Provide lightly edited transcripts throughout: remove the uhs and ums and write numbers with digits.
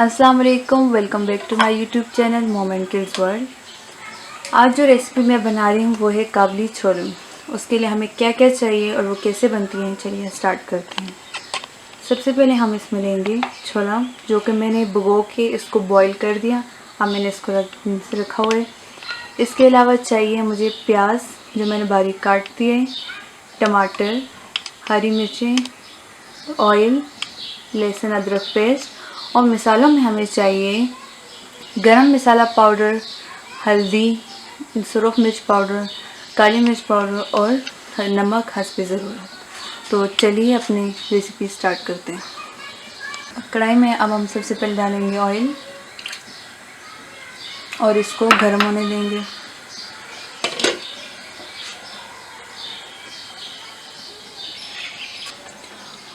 अस्सलाम वालेकुम, welcome back to my YouTube channel moment kids world. आज जो रेसिपी मैं बना रही हूँ वो है काबली छोले। उसके लिए हमें क्या क्या चाहिए और वो कैसे बनती हैं, चलिए स्टार्ट करते हैं। सबसे पहले हम इसमें लेंगे छोला, जो कि मैंने भिगो के इसको बॉईल कर दिया। अब मैंने इसको रखा हुआ है। इसके अलावा चाहिए मुझे प्याज, जो मैंने बारीक काट दिए, टमाटर, हरी मिर्चें, ऑयल, लहसुन अदरक पेस्ट। और मसालों में हमें चाहिए गरम मसाला पाउडर, हल्दी, सुरख मिर्च पाउडर, काली मिर्च पाउडर और नमक हस्ब ज़रूरत। तो चलिए अपनी रेसिपी स्टार्ट करते हैं। कढ़ाई में अब हम सबसे पहले डालेंगे ऑयल और इसको गर्म होने देंगे।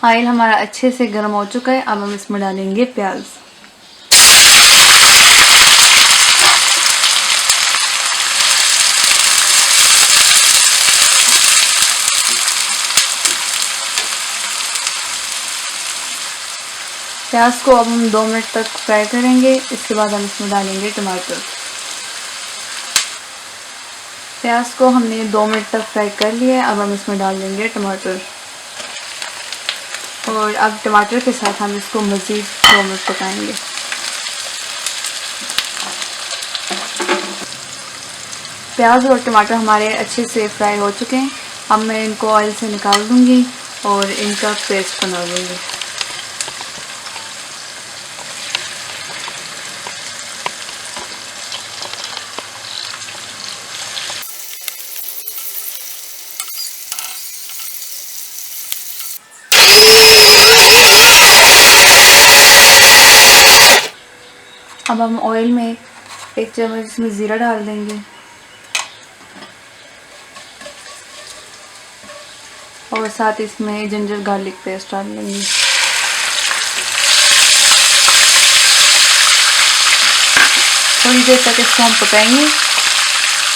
ऑयल हमारा अच्छे से गर्म हो चुका है। अब हम इसमें डालेंगे प्याज। प्याज को अब हम 2 मिनट तक फ्राई करेंगे। इसके बाद हम इसमें डालेंगे टमाटर। प्याज को हमने 2 मिनट तक फ्राई कर लिया है। अब हम इसमें डाल देंगे टमाटर और अब टमाटर के साथ हम इसको मज़ीद 2 मिनट पकाएंगे। प्याज और टमाटर हमारे अच्छे से फ्राई हो चुके हैं। अब मैं इनको ऑयल से निकाल दूंगी और इनका पेस्ट बना दूंगी। अब हम ऑयल में 1 चम्मच इसमें ज़ीरा डाल देंगे और साथ इसमें जिंजर गार्लिक पेस्ट डाल लेंगे। थोड़ी देर तक इसको हम पकाएंगे।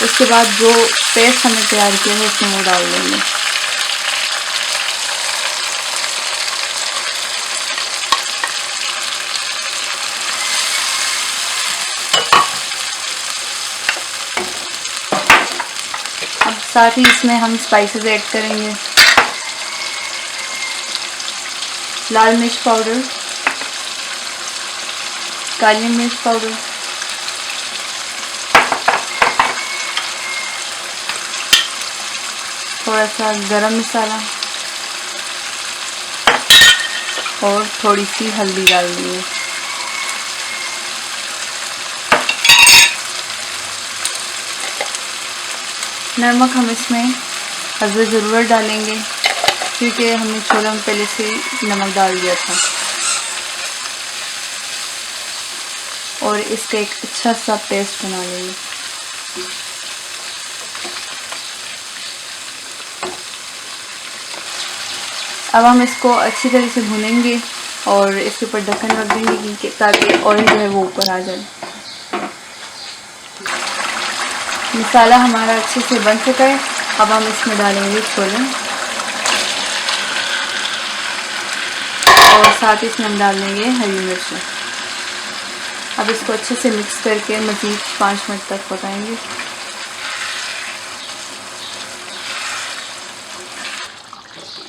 उसके बाद जो पेस्ट हमने तैयार किया है उसमें वो डाल देंगे। अब साथ ही इसमें हम स्पाइसेस ऐड करेंगे। लाल मिर्च पाउडर, काली मिर्च पाउडर, थोड़ा सा गरम मसाला और थोड़ी सी हल्दी डाल देंगे। नमक हम इसमें हस्ब ज़रूरत डालेंगे, क्योंकि हमने छोले में पहले से नमक डाल दिया था। और इसका एक अच्छा सा पेस्ट बना लेंगे। अब हम इसको अच्छी तरह से भूनेंगे और इसके ऊपर ढक्कन रख देंगे ताकि ऑयल जो है वो ऊपर आ जाए। मसाला हमारा अच्छे से बन चुका है। अब हम इसमें डालेंगे छोले और साथ ही इसमें हम डाल देंगे हरी मिर्च। अब इसको अच्छे से मिक्स करके मज़ीद 5 मिनट तक पकाएंगे।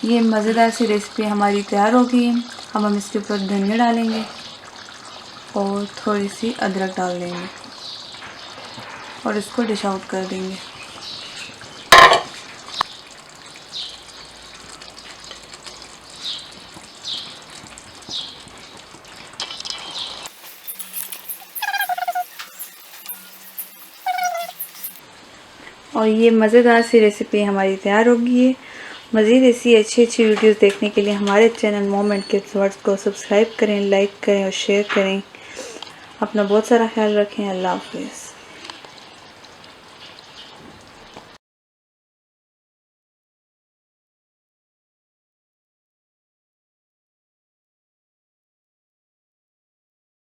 ये मज़ेदार सी रेसिपी हमारी तैयार हो गई है। अब हम इसके ऊपर धनिया डालेंगे और थोड़ी सी अदरक डाल देंगे और इसको डिश आउट कर देंगे। और ये मज़ेदार सी रेसिपी हमारी तैयार हो गई है। मज़ीद ऐसी अच्छी अच्छी वीडियोस देखने के लिए हमारे चैनल मोमेंट किड्स वर्ल्ड को सब्सक्राइब करें, लाइक करें और शेयर करें। अपना बहुत सारा ख्याल रखें। अल्लाह हाफ़िज़।